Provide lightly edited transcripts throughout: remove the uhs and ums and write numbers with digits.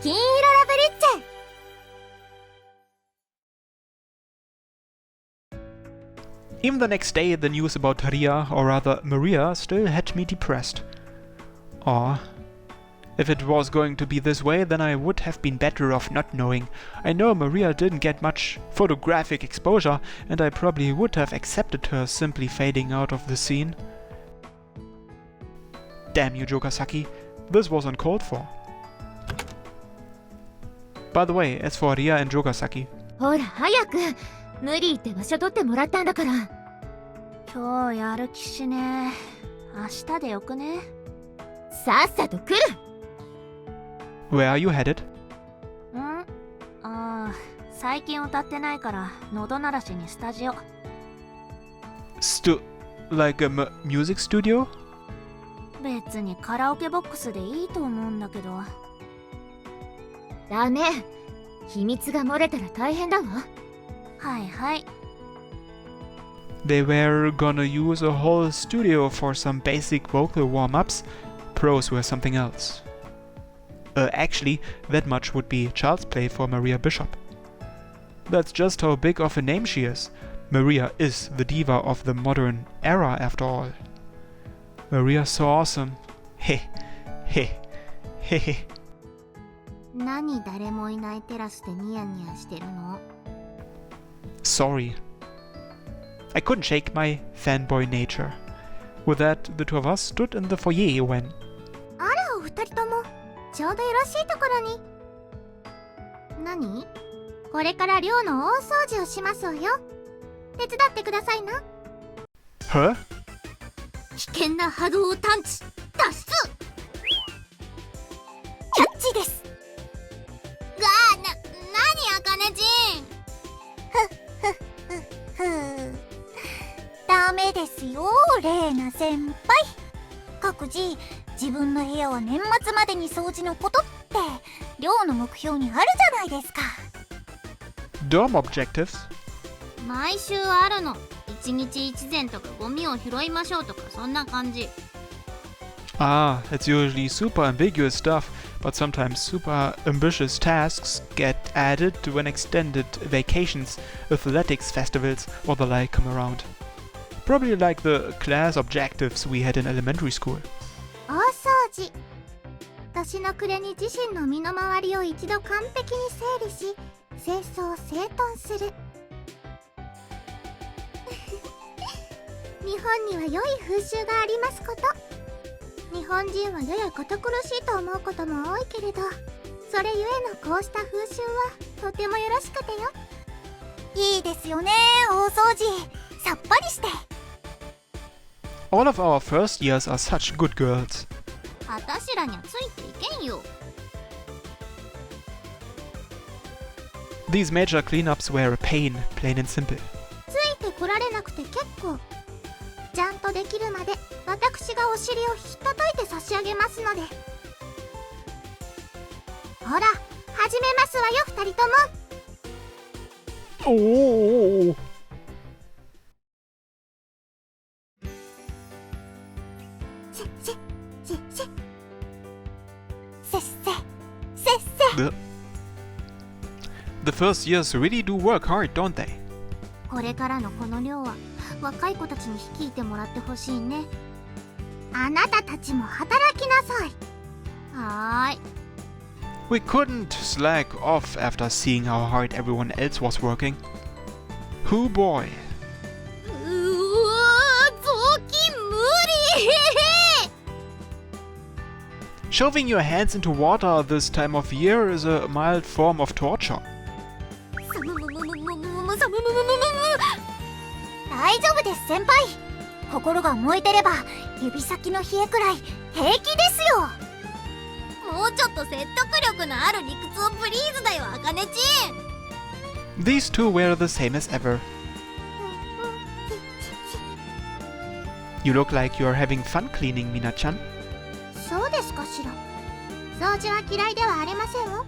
金色ラブリッチ。Even the next day, the news about Ria, or rather Maria, still had me depressed. Aw. If it was going to be this way, then I would have been better off not knowing. I know Maria didn't get much photographic exposure, and I probably would have accepted her simply fading out of the scene. Damn you, Jokasaki. This was uncalled for. By the way, as for Ria and Jokasaki... ほら、早く。無理って場所取ってもらったんだから。今日やる気しねえ。明日でよくね。さっさと来る。Where are you headed? 最近歌ってないから喉鳴らしにスタジオ。Like a music studio? 別にカラオケボックスでいいと思うんだけど。ダメ。秘密が漏れたら大変だわ。はいはい。They were gonna use a whole studio for some basic vocal warm-ups. Pros were something else. Actually, that much would be child's play for Maria Bishop. That's just how big of a name she is. Maria is the diva of the modern era after all. Maria's so awesome. Heh, heh, heh, heh. 何誰もいないテラスでニヤニヤしてるの？ Sorry. I couldn't shake my fanboy nature. With that, the two of us stood in the foyer when... あら、お二人ともちょうどよろしいところに。何？これから寮の大掃除をしますわよ。手伝ってくださいな。Huh? 危険な波動探知脱出。キャッチです。何あかねちん。ダメですよ、レイナ先輩。各自、自分の部屋は年末までに掃除のことって寮の目標にあるじゃないですか。Dorm objectives? 毎週あるの。一日一膳とかゴミを拾いましょうとかそんな感じ。Ah, it's usually super ambiguous stuff, but sometimes super ambitious tasks get added when extended vacations, athletics festivals, or the like come around. Probably like the class objectives we had in elementary school. 大掃除。年の暮れに自身の身の回りを一度完璧に整理し、清掃整頓する。日本には良い風習がありますこと。日本人はやや堅苦しいと思うことも多いけれど、それゆえのこうした風習はとてもよろしくてよ。いいですよね、大掃除。さっぱりして。All of our first years are such good girls. あたしらにはついていけんよ。These major cleanups were a pain, plain and simple. ついてこられなくて結構。ちゃんとできるまで私がお尻をひったたいて差し上げますので。ほら、始めますわよ、二人とも。Oh! せっせ。The first years really do work hard, don't they? これからのこの寮は若い子たちに率いてもらってほしいね。あなたたちも働きなさい。はーい。We couldn't slack off after seeing how hard everyone else was working. Hoo boy. うわー、雑巾無理。Shoving your hands into water this time of year is a mild form of torture. 大丈夫です先輩。心が燃えてれば指先の冷えくらい平気ですよ。もうちょっと説得力のある理屈をプリーズだよ、あかねちん。 These two were the same as ever. You look like you're having fun cleaning, Mina-chan. そうですかしら。掃除は嫌いではありませんわ。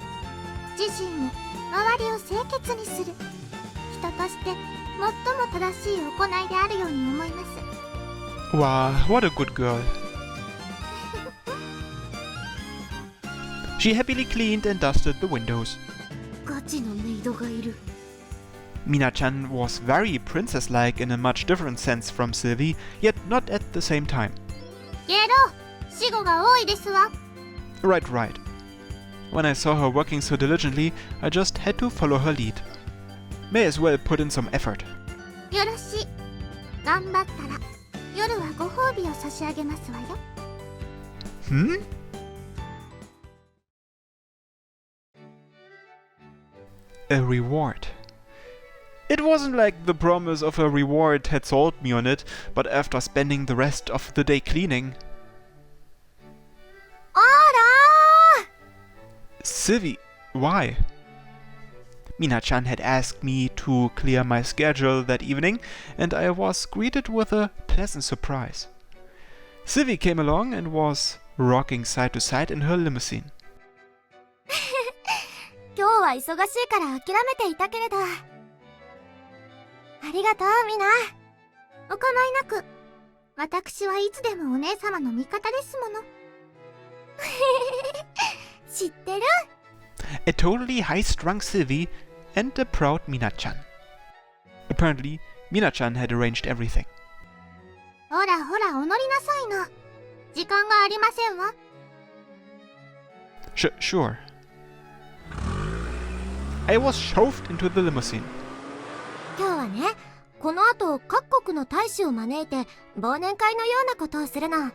自身も周りを清潔にする人として最も正しい行いであるように思います。Wow, what a good girl. She happily cleaned and dusted the windows. ガチのメイドがいる。 Mina-chan was very princess-like in a much different sense from Silvie, yet not at the same time. ゲロ、死後が多いですわ。 Right, right. When I saw her working so diligently, I just had to follow her lead. May as well put in some effort. よろしい。頑張ったら夜はご褒美を差し上げますわよ。 Hmm? A reward. It wasn't like the promise of a reward had sold me on it, but after spending the rest of the day cleaning... あら Silvie, why? Mina-chan had asked me to clear my schedule that evening, and I was greeted with a pleasant surprise. Silvie came along and was rocking side to side in her limousine. 今日は忙しいから諦めていたけれど。ありがとう、みな。お構いなく。私はいつでもお姉様の味方ですもの。知ってる？ A totally high-strung Silvie and a proud Mina-chan. Apparently, Mina-chan had arranged everything. ほらほら、お乗りなさいな。時間がありませんわ。Sure. I was shoved into the limousine. 今日はね、この後各国の大使を招いて忘年会のようなことをするの。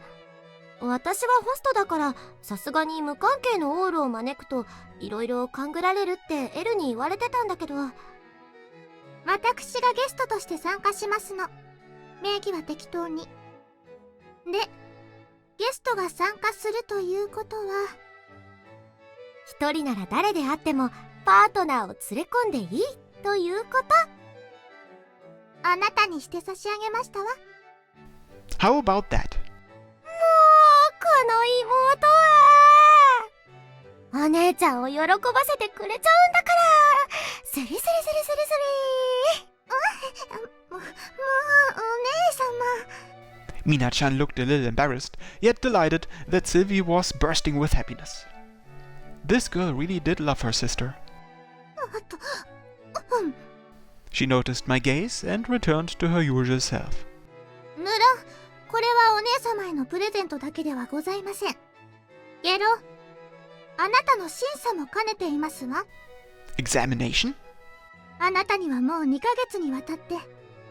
私はホストだからさすがに無関係のオールを招くといろいろ勘ぐられるってエルに言われてたんだけど。私がゲストとして参加しますの。名義は適当に。で、ゲストが参加するということは、一人なら誰であってもパートナーを連れ込んでいいということ。あなたにして差し上げましたわ。 How about that? この妹はお姉ちゃんを喜ばせてくれちゃうんだから。スリスリスリスリスリ。もう、お姉様。 Mina-chan looked a little embarrassed, yet delighted that Silvie was bursting with happiness. This girl really did love her sister. She noticed my gaze and returned to her usual self. ムロ、これはお姉様へのプレゼントだけではございません。ゲロ、あなたの審査も兼ねていますわ。 Examination? あなたにはもう2ヶ月にわたって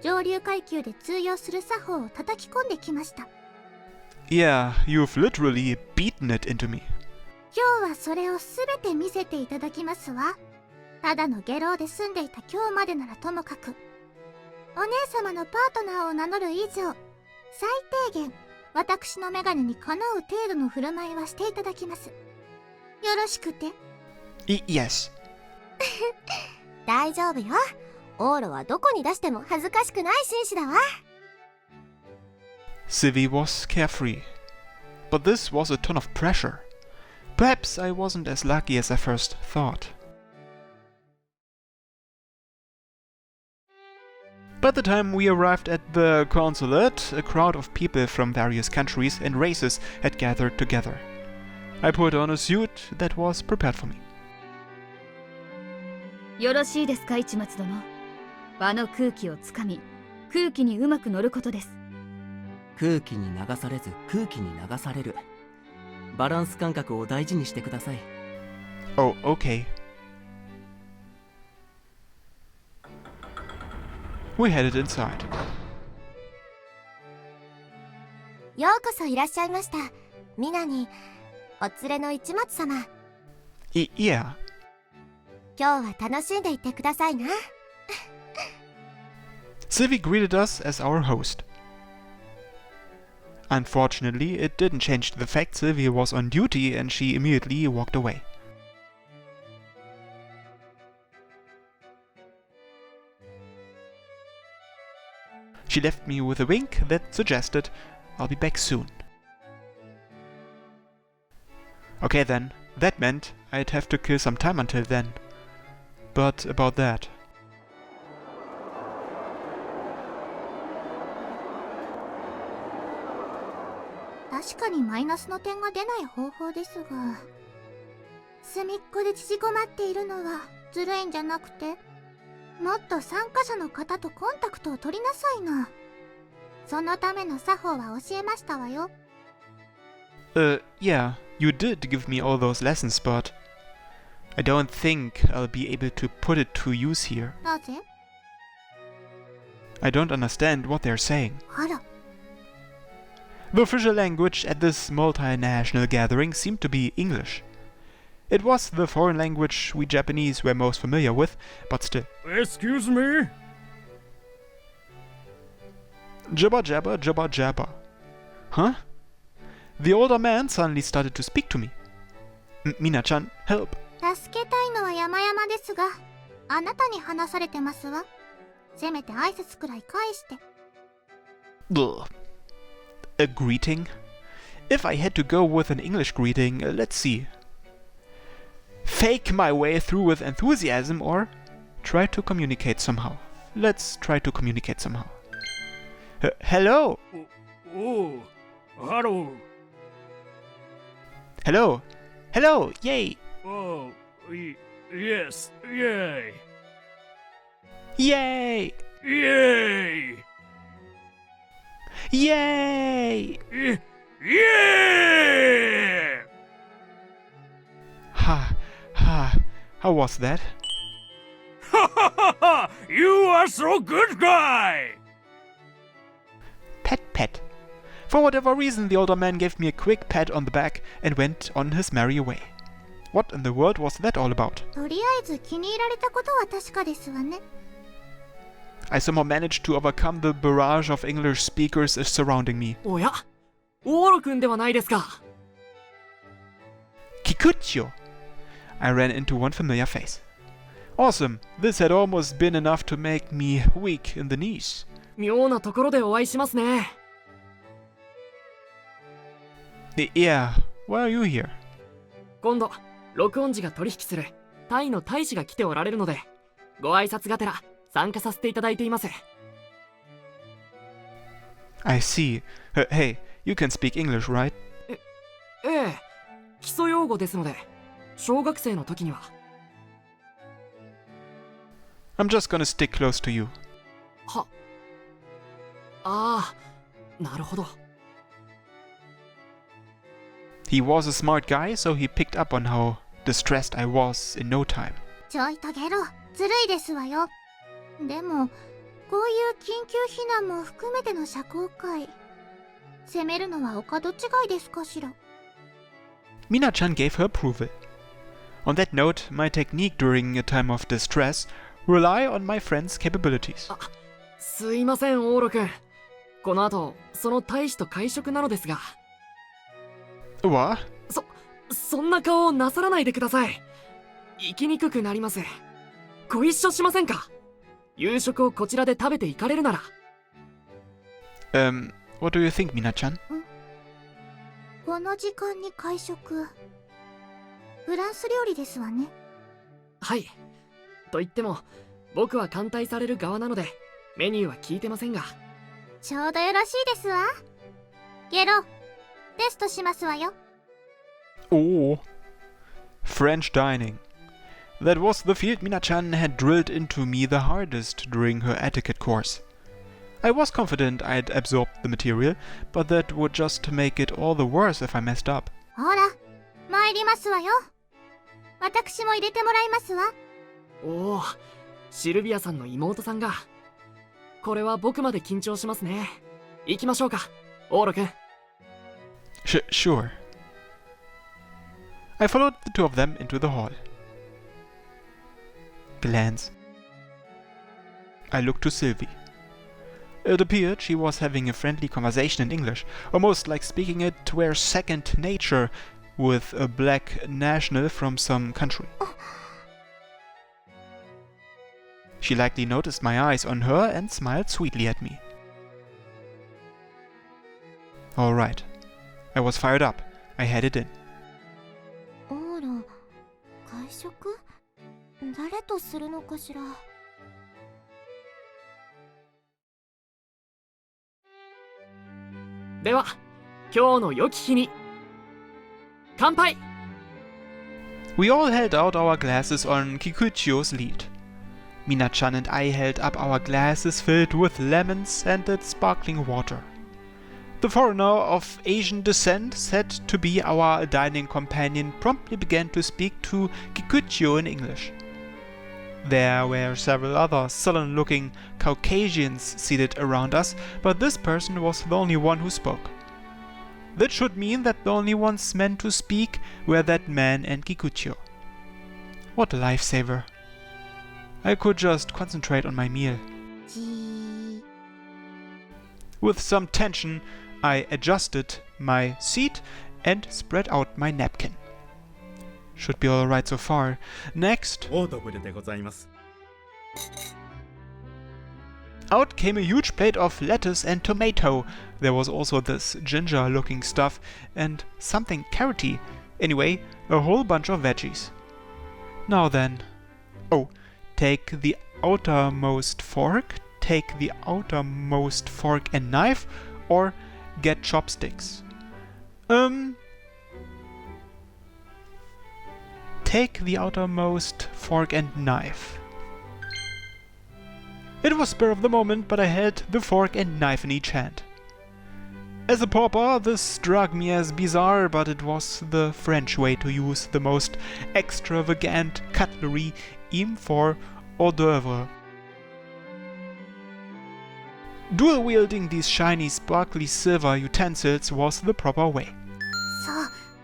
上流階級で通用する作法を叩き込んできました。 Yeah, you've literally beaten it into me. 今日はそれをすべて見せていただきますわ。ただの下郎で住んでいた今日までならともかく、お姉様のパートナーを名乗る以上、最低限私のメガネにかなう程度の振る舞いはしていただきます。よろしくて。Yes. 大丈夫よ。オーロはどこに出しても恥ずかしくない紳士だわ。 Silvie was carefree. But this was a ton of pressure. Perhaps I wasn't as lucky as I first thought. By the time we arrived at the consulate, a crowd of people from various countries and races had gathered together. I put on a suit that was prepared for me. よろしいですか、市松殿。場の空気をつかみ、空気にうまく乗ることです。空気に流されず空気に流される。バランス感覚を大事にしてください。 Oh, okay. We headed inside. ようこそいらっしゃいました。みなに、お連れの市松様。Yeah. 今日は楽しんでいってくださいな。Silvie greeted us as our host. Unfortunately, it didn't change the fact Silvie was on duty and she immediately walked away. She left me with a wink that suggested I'll be back soon. Okay then, that meant I'd have to kill some time until then. But about that. 確かにマイナスの点が出ない方法ですが、隅っこで縮こまっているのはずるいんじゃなくて、もっと参加者の方とコンタクトを取りなさいな。そのための作法は教えましたわよ。Yeah, you did give me all those lessons, but I don't think I'll be able to put it to use here. なぜ？ I don't understand what they're saying. あら、 The official language at this multinational gathering seemed to be English. It was the foreign language we Japanese were most familiar with, but still. Excuse me? Jabba jabba jabba jabba. Huh? The older man suddenly started to speak to me. Mina-chan, help. 助けたいのは山々ですが、あなたに話されてますわ。せめて挨拶くらい返して。Ugh. A greeting? If I had to go with an English greeting, let's see. Fake my way through with enthusiasm or try to communicate somehow. Let's try to communicate somehow. Hello? Oh, hello. Hello? Hello? Yay! Oh, yes, yay. Yay! Yay! Yay! Yeah! How was that? Ha ha ha ha! You are so good guy! Pat. For whatever reason, the older man gave me a quick pat on the back and went on his merry way. What in the world was that all about? とりあえず気に入られたことは確かですわね。I somehow managed to overcome the barrage of English speakers surrounding me. おや、オーロくんではないですか。Kikucho! I ran into one familiar face. Awesome! This had almost been enough to make me weak in the knees. 妙なところでお会いしますね。Yeah, why are you here? 今度、録音時が取引するタイの大使が来ておられるので、ご挨拶がてら参加させていただいています。I see. Hey, you can speak English, right? ええ、基礎用語ですので、小学生の時には。I'm just gonna stick close to you. は、ああ、なるほど。He was a smart guy, so he picked up on how distressed I was in no time. ちょいとゲロ、ずるいですわよ。でも、こういう緊急避難も含めての社交界、責めるのはお門違いですかしら。Mina-chan gave her approval. On that note, my technique during a time of distress rely on my friend's capabilities. あ、すいません、オーロくん。この後、その大使と会食なのですが。What? そんな顔をなさらないでください。生きにくくなります。ご一緒しませんか？夕食をこちらで食べていかれるなら。What do you think, Mina-chan? この時間に会食。フランス料理ですわね。はい。と言っても、僕は歓待される側なので、メニューは聞いてませんが。ちょうどよろしいですわ。ゲロ、テストしますわよ。Oh. French dining. That was the field Mina-chan had drilled into me the hardest during her etiquette course. I was confident I'd absorbed the material, but that would just make it all the worse if I messed up. ほら、参りますわよ。私も入れてもらいますわ。おお、シルビアさんの妹さんが。これは僕まで緊張しますね。行きましょうか、オーロくん。Sure. I followed the two of them into the hall. Glance. I looked to Silvie. It appeared she was having a friendly conversation in English, almost like speaking it were second nature with a black national from some country. She likely noticed my eyes on her and smiled sweetly at me. All right. I was fired up. I headed in. オーラ、会食？誰とするのかしら。では、今日の良き日に乾杯。We all held out our glasses on Kikuchio's lead. Mina-chan and I held up our glasses filled with lemon-scented sparkling water. The foreigner of Asian descent, said to be our dining companion, promptly began to speak to Kikuchio in English. There were several other sullen-looking Caucasians seated around us, but this person was the only one who spoke. That should mean that the only ones meant to speak were that man and Kikuchio. What a lifesaver. I could just concentrate on my meal. With some tension, I adjusted my seat and spread out my napkin. Should be alright so far. Next, out came a huge plate of lettuce and tomato. There was also this ginger-looking stuff and something carroty. Anyway, a whole bunch of veggies. Now then. Oh, take the outermost fork and knife, or get chopsticks. Take the outermost fork and knife. It was spur of the moment, but I held the fork and knife in each hand. As a pauper, this struck me as bizarre, but it was the French way to use the most extravagant cutlery, even for hors d'oeuvre. Dual-wielding these shiny, sparkly silver utensils was the proper way.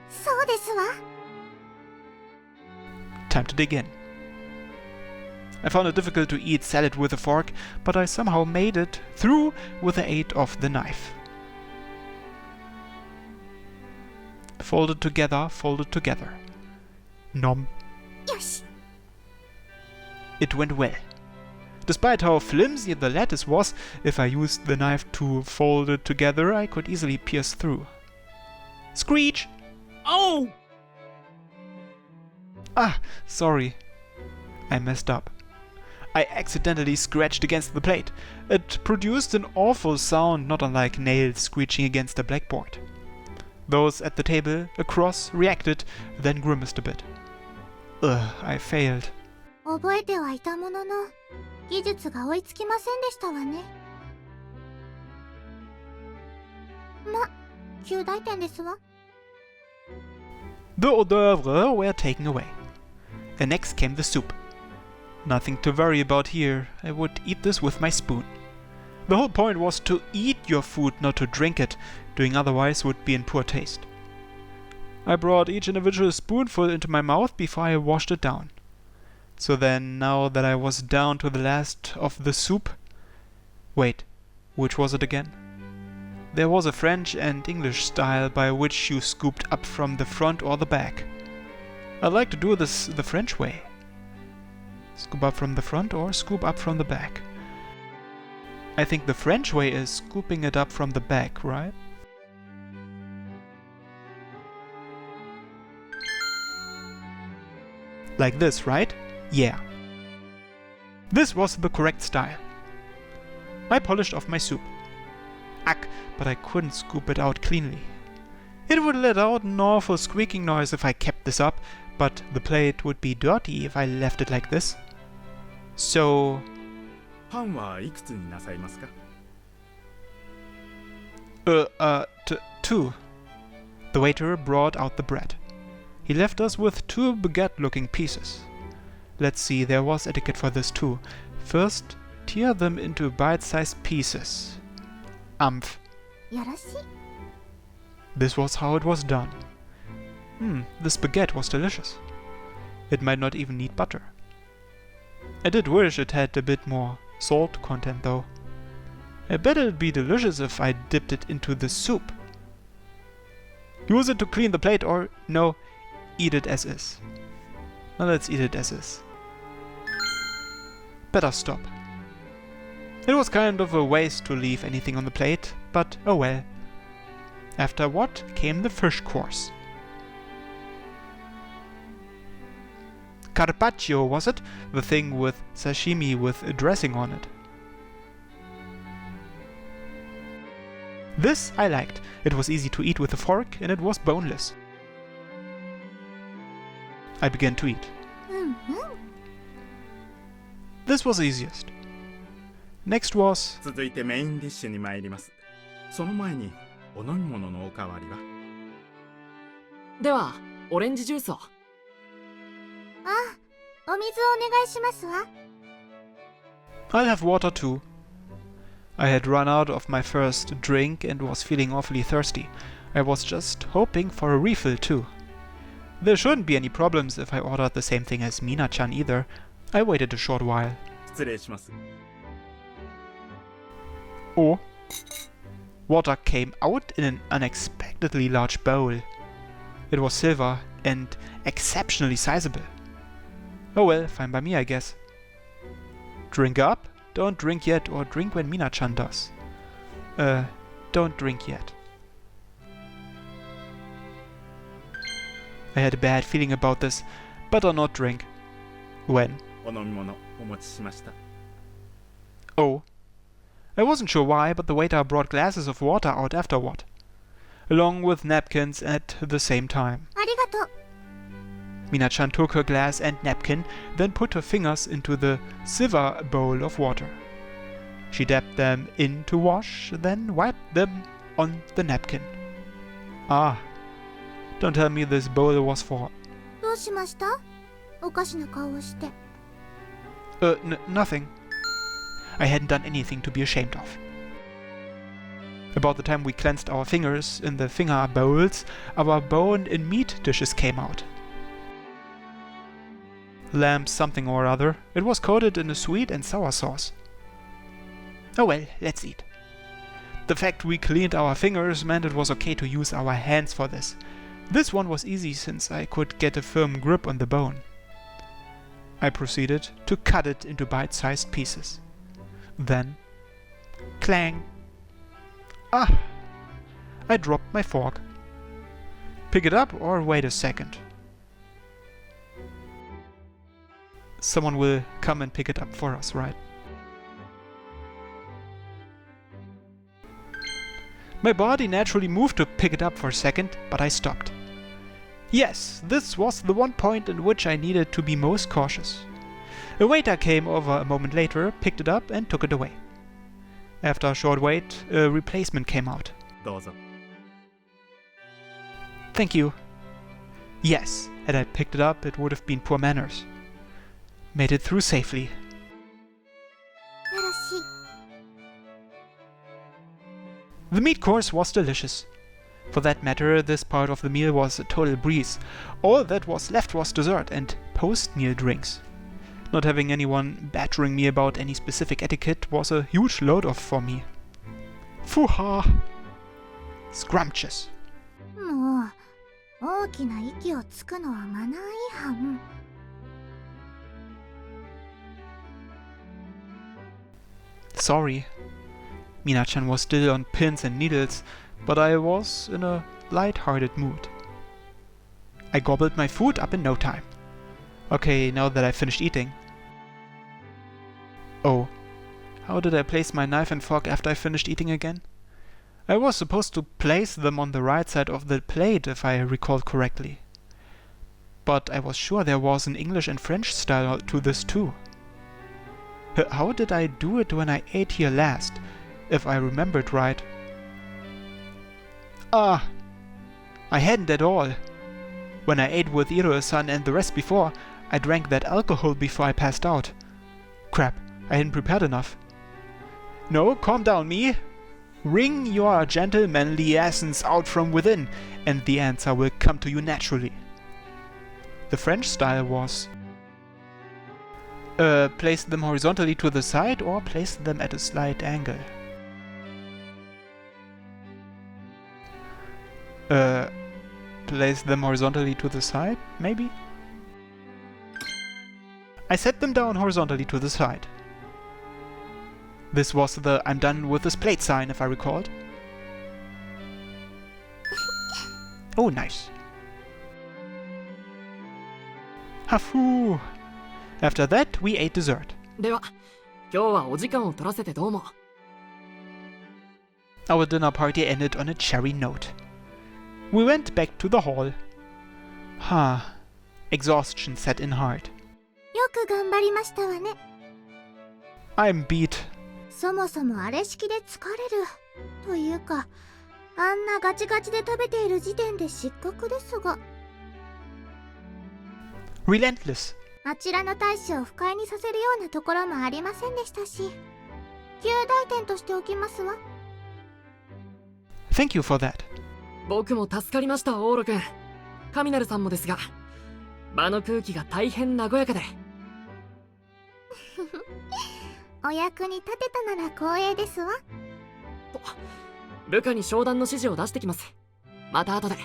そうですわ。 Time to dig in. I found it difficult to eat salad with a fork, but I somehow made it through with the aid of the knife. Folded together. Nom. よし。 It went well. Despite how flimsy the lettuce was, if I used the knife to fold it together, I could easily pierce through. Screech! Oh! Ah, sorry. I messed up. I accidentally scratched against the plate. It produced an awful sound, not unlike nails screeching against a blackboard. Those at the table across reacted, then grimaced a bit. Ugh, I failed. 覚えてはいたものの、技術が追いつきませんでしたわね。ま、及第点ですわ。The hors d'oeuvres were taken away. And next came the soup. Nothing to worry about here. I would eat this with my spoon. The whole point was to eat your food, not to drink it. Doing otherwise would be in poor taste. I brought each individual spoonful into my mouth before I washed it down. So then, now that I was down to the last of the soup... Wait, which was it again? There was a French and English style by which you scooped up from the front or the back. I'd like to do this the French way. Scoop up from the front or scoop up from the back. I think the French way is scooping it up from the back, right? Like this, right? Yeah. This was the correct style. I polished off my soup. Ugh, but I couldn't scoop it out cleanly. It would let out an awful squeaking noise if I kept this up, but the plate would be dirty if I left it like this. So... パンはいくつになさいますか? Two. The waiter brought out the bread. He left us with two baguette-looking pieces. Let's see, there was etiquette for this too. First, tear them into bite-sized pieces. Amph. よろしい。 This was how it was done. This baguette was delicious. It might not even need butter. I did wish it had a bit more salt content though. I bet it'd be delicious if I dipped it into the soup. Use it to clean the plate or, no, eat it as is. Now let's eat it as is. Better stop. It was kind of a waste to leave anything on the plate, but oh well. After what came the fish course. Carpaccio, was it? The thing with sashimi with a dressing on it. This I liked. It was easy to eat with a fork and it was boneless. I began to eat. うんうん。 This was easiest. Next was... 続いてメインディッシュに参ります。その前にお飲み物のおかわりは？ではオレンジジュースを。あ、お水お願いしますわ。 I'll have water too. I had run out of my first drink and was feeling awfully thirsty. I was just hoping for a refill too. There shouldn't be any problems if I ordered the same thing as Mina-chan either. I waited a short while. 失礼します。 Oh. Water came out in an unexpectedly large bowl. It was silver and exceptionally sizable. Oh well, fine by me, I guess. Drink up? Don't drink yet, or drink when Mina-chan does. Don't drink yet. I had a bad feeling about this. Better not drink. When? お飲み物お持ちしました。 Oh. I wasn't sure why, but the waiter brought glasses of water out afterward, along with napkins at the same time. ありがとう。 Mina-chan took her glass and napkin, then put her fingers into the silver bowl of water. She dabbed them in to wash, then wiped them on the napkin. Ah. Don't tell me this bowl was for... どうしました？おかしな顔をして。 nothing. I hadn't done anything to be ashamed of. About the time we cleansed our fingers in the finger bowls, our bone and meat dishes came out. Lamb something or other. It was coated in a sweet and sour sauce. Oh well, let's eat. The fact we cleaned our fingers meant it was okay to use our hands for this. This one was easy since I could get a firm grip on the bone. I proceeded to cut it into bite-sized pieces. Then, clang! Ah! I dropped my fork. Pick it up or wait a second. Someone will come and pick it up for us, right? My body naturally moved to pick it up for a second, but I stopped. Yes, this was the one point in which I needed to be most cautious. A waiter came over a moment later, picked it up and took it away. After a short wait, a replacement came out. どうぞ。 Thank you. Yes, had I picked it up, it would have been poor manners. Made it through safely. よろしい。 The meat course was delicious. For that matter, this part of the meal was a total breeze. All that was left was dessert and post-meal drinks. Not having anyone badgering me about any specific etiquette was a huge load off for me. Fuha! Scrumptious. もう、大きな息をつくのはマナー違反。 Sorry. Mina-chan was still on pins and needles, but I was in a light-hearted mood. I gobbled my food up in no time. Okay, now that I finished eating. Oh, how did I place my knife and fork after I finished eating again? I was supposed to place them on the right side of the plate if I recall correctly. But I was sure there was an English and French style to this too. How did I do it when I ate here last, if I remembered right? Ah! I hadn't at all. When I ate with Iro-san and the rest before, I drank that alcohol before I passed out. Crap, I hadn't prepared enough. No, calm down, me. Wring your gentlemanly essence out from within, and the answer will come to you naturally. The French style was... place them horizontally to the side or place them at a slight angle. Place them horizontally to the side, maybe? I set them down horizontally to the side. This was the I'm done with this plate sign, if I recalled. Oh, nice. Hafu! After that, we ate dessert. では、今日はお時間を取らせてどうも。 Our dinner party ended on a cheery note. We went back to the hall. Exhaustion set in hard. よく頑張りましたわね。 I'm beat. そもそもあれ式で疲れるというか、あんなガチガチで食べている時点で失格ですが。 Relentless. あちらの大使を不快にさせるようなところもありませんでしたし、及第点としておきますわ。 Thank you for that. 僕も助かりました、オーロ君。カミナルさんもですが、場の空気が大変和やかで。お役に立てたなら光栄ですわ。部下に商談の指示を出してきます。また後で。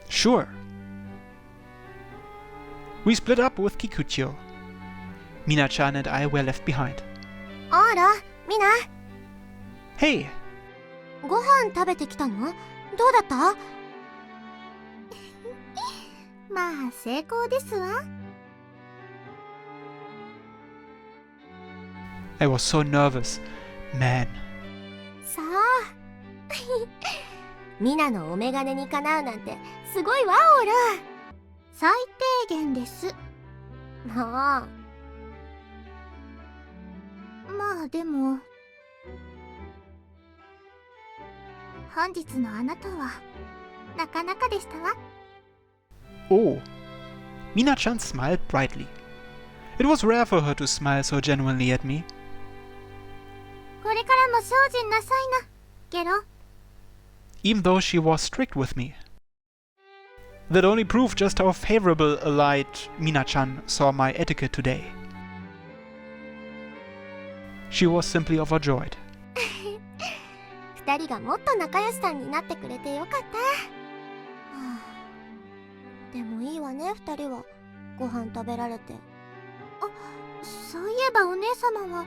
Sure. We split up with Kikuchio. Mina-chan and I were left behind. あら、みな、 Hey, ご飯食べてきたの？どうだった？まあ成功ですわ。 I was so nervous. Man. さあみなのお眼鏡にかなうなんてすごいわ、オーラ。最低限です。まあまあでも、本日のあなたはなかなかでしたわ。 Oh. Mina-chan smiled brightly. It was rare for her to smile so genuinely at me. これからも精進なさいな、ゲロ。 Even though she was strict with me. That only proved just how favorable a light Mina-chan saw my etiquette today. She was simply overjoyed. 二人がもっと仲良しさんになってくれてよかった。はあ、でもいいわね、二人はご飯食べられて。そういえばお姉様は。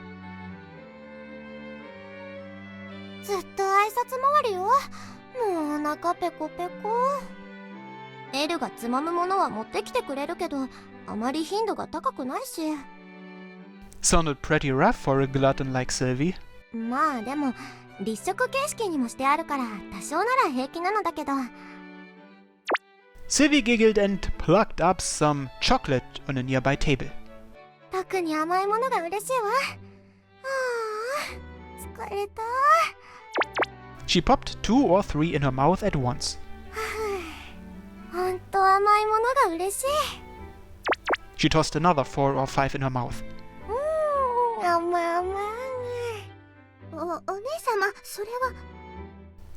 ずっと挨拶回りよ。もうお腹ペコペコ。エルがつまむものは持ってきてくれるけど、あまり頻度が高くないし。 Sounded pretty rough for a glutton like Silvie. まあでも立食形式にもしてあるから多少なら平気なのだけど。 Silvie giggled and plucked up some chocolate on a nearby table. 特に甘いものが嬉しいわ。ああ、疲れた。 She popped 2 or 3 in her mouth at once. ほんと甘いものが嬉しい。 She tossed another 4 or 5 in her mouth. 甘い。お姉様、それは。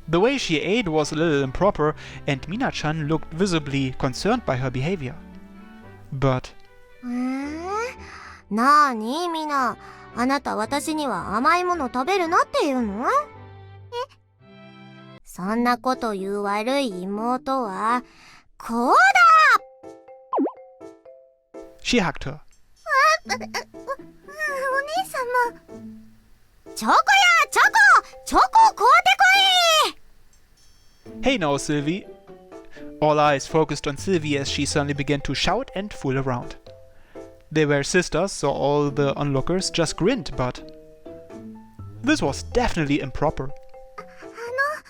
The way she ate was a little improper, and Mina-chan looked visibly concerned by her behavior. But なーにみんな、あなた私には甘いもの食べるなって言うの？そんなこと言う悪い妹はこうだ。 she hugged her. お姉様。チョコやチョコ買うてこい。 Hey now, Silvie. All eyes focused on Silvie as she suddenly began to shout and fool around. They were sisters, so all the onlookers just grinned, but this was definitely improper.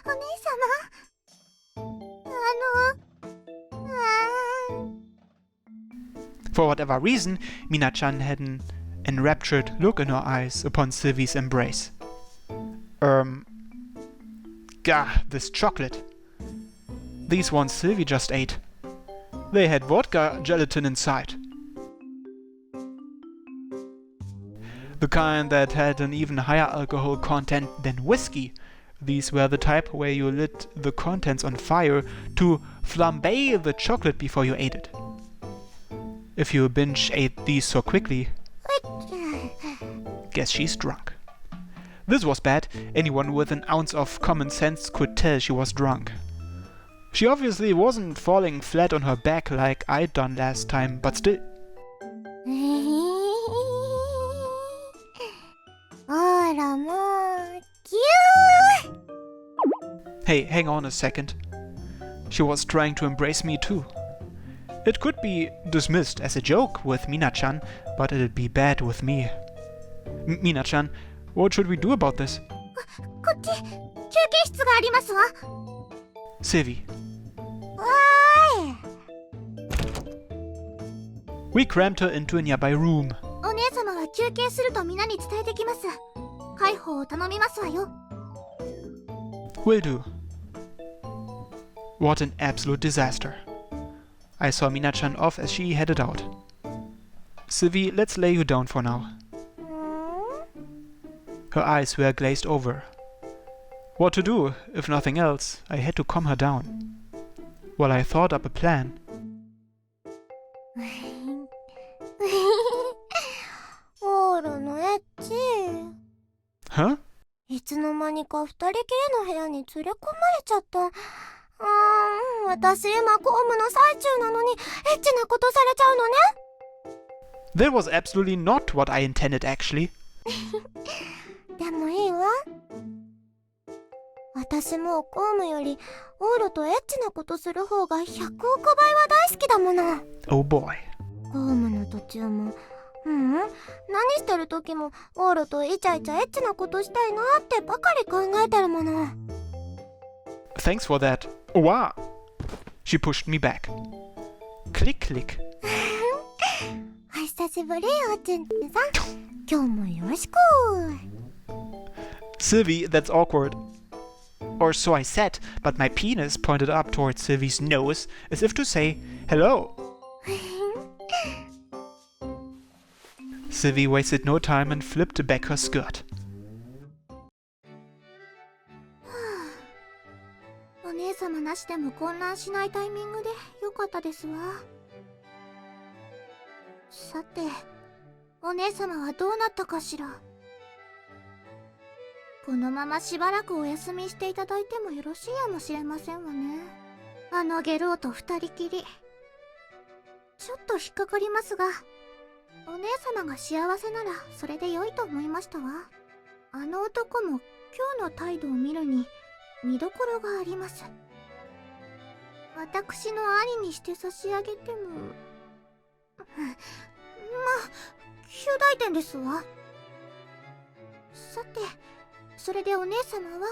お姉様。For whatever reason, Mina-chan had an enraptured look in her eyes upon Silvie's embrace. Gah, this chocolate. These ones Silvie just ate. They had vodka gelatin inside. The kind that had an even higher alcohol content than whiskey. These were the type where you lit the contents on fire to flambe the chocolate before you ate it. If you binge ate these so quickly, guess she's drunk. This was bad. Anyone with an ounce of common sense could tell she was drunk. She obviously wasn't falling flat on her back like I'd done last time, but still. あらもうキュー。 Hey, hang on a second. She was trying to embrace me too. It could be dismissed as a joke with Mina-chan, but it'd be bad with me. Mina-chan, what should we do about this? こっち、休憩室がありますわ。 Silvie. わ We crammed her into a nearby room. お姉様は休憩すると皆に伝えてきます。介抱を頼みますわよ。 Will do. What an absolute disaster. I saw Mina-chan off as she headed out. Silvie, let's lay you down for now. Her eyes were glazed over. What to do? If nothing else, I had to calm her down. Well, I thought up a plan. オールのエッチ。 Huh? いつの間にか二人きりの部屋に連れ込まれちゃった。私今公務の最中なのにエッチなことされちゃうのね。 That was absolutely not what I intended, actually. でもいいわ。私も公務よりオールとエッチなことする方が100億倍は大好きだもの。 Oh boy. 公務の途中も何してる時もオールとイチャイチャエッチなことしたいなってばかり考えてるもの。 Thanks for that. Oh, wow. She pushed me back. Click, click. お久しぶりおちんさん。今日もよろしく。 Silvie, that's awkward. Or so I said, but my penis pointed up towards Silvie's nose as if to say, hello. Silvie wasted no time and flipped back her skirt. お姉様なしでも混乱しないタイミングでよかったですわ。さて、お姉様はどうなったかしら。このまましばらくお休みしていただいてもよろしいやもしれませんわね。あのゲロウと二人きり。ちょっと引っかかりますが、お姉様が幸せならそれで良いと思いましたわ。あの男も今日の態度を見るに見どころがあります。私の兄にして差し上げてもまあ旧大点ですわ。さて、それでお姉様は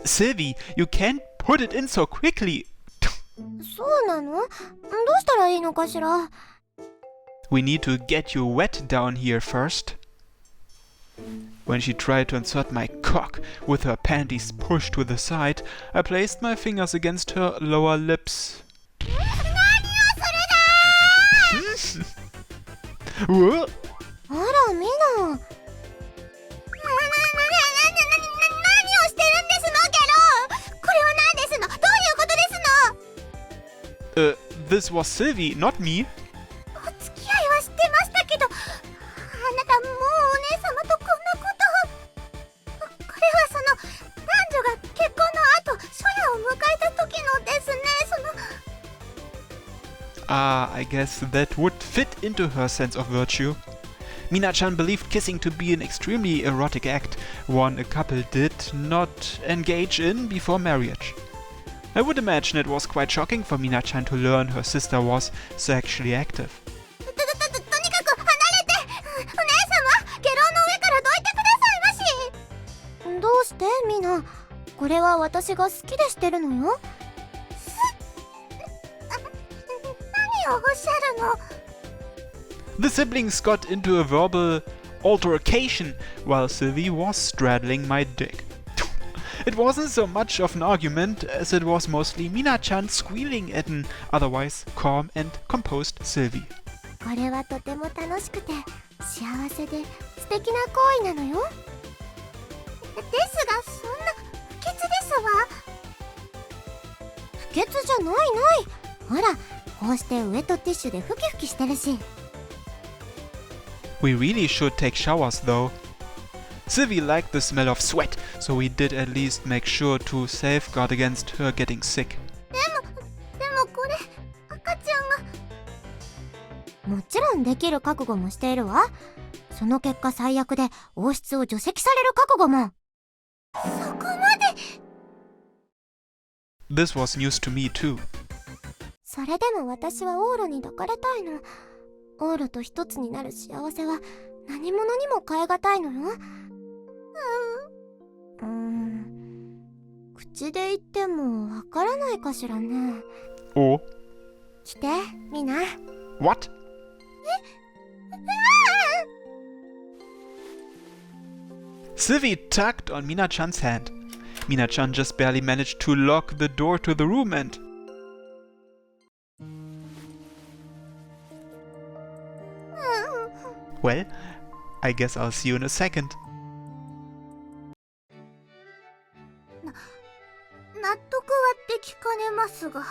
Silvie, you can't put it in so quickly. そうなの？どうしたらいいのかしら。 We need to get you wet down here first. When she tried to insert my cock with her panties pushed to the side, I placed my fingers against her lower lips. What? あらみな。This was Silvie, not me. お付き合いはしてましたけど、あなたもうお姉様とこんなことを。これはその男女が結婚の後初夜を迎えた時のですね。I guess that would fit into her sense of virtue. Mina-chan believed kissing to be an extremely erotic act, one a couple did not engage in before marriage. I would imagine it was quite shocking for Mina-chan to learn her sister was sexually active. とにかく離れて。お姉様、ゲロの上からどいてくださいまし。どうしてみな。これは私が好きでしてるのよ。何をおっしゃるの？ The siblings got into a verbal altercation while Silvie was straddling my dick. It wasn't so much of an argument as it was mostly Mina-chan squealing at an otherwise calm and composed Silvie. これはとても楽しくて幸せで素敵な行為なのよ。ですが、そんな不潔ですわ。不潔じゃないない。ほら、こうしてウエットティッシュでふきふきしてるし。 We really should take showers though. Silvie liked the smell of sweat, so we did at least make sure to safeguard against her getting sick. でもこれ、赤ちゃんが。もちろんできる覚悟もしているわ。その結果最悪で王室を除籍される覚悟も。そこまで。This was news to me too. それでも私はオールに抱かれたいの。オールと一つになる幸せは何者にも代えがたいのよ。口で言ってもわからないかしらね。 Oh, 来て、みな。 what? Silvie tugged on Mina-chan's hand. Mina-chan just barely managed to lock the door to the room and... Well, I guess I'll see you in a second. 納得はできかねますが、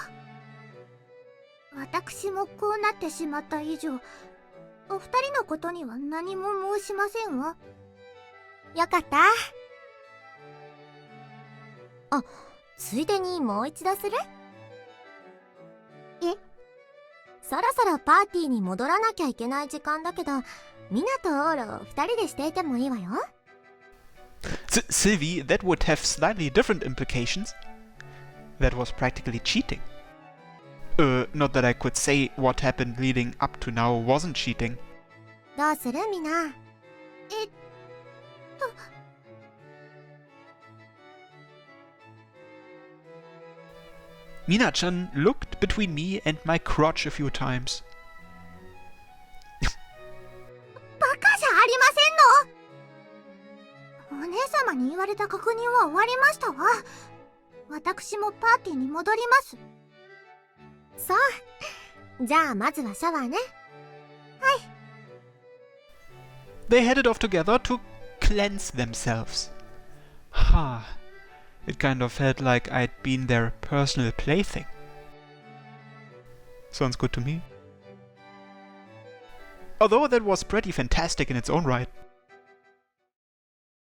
私もこうなってしまった以上、お二人のことには何も申しませんわ。よかった。あ、ついでにもう一度する？え？そろそろパーティーに戻らなきゃいけない時間だけど、ミナとオールを二人でしていてもいいわよ。Silvie, that would have slightly different implications. That was practically cheating. Not that I could say what happened leading up to now wasn't cheating. どうするミナ？Mina-chan looked between me and my crotch a few times. バカじゃありませんの？お姉様に言われた確認は終わりましたわ。私もパーティーに戻ります。そう。じゃあまずはシャワーね。はい。They headed off together to cleanse themselves. Ha. It kind of felt like I'd been their personal plaything. Sounds good to me. Although that was pretty fantastic in its own right.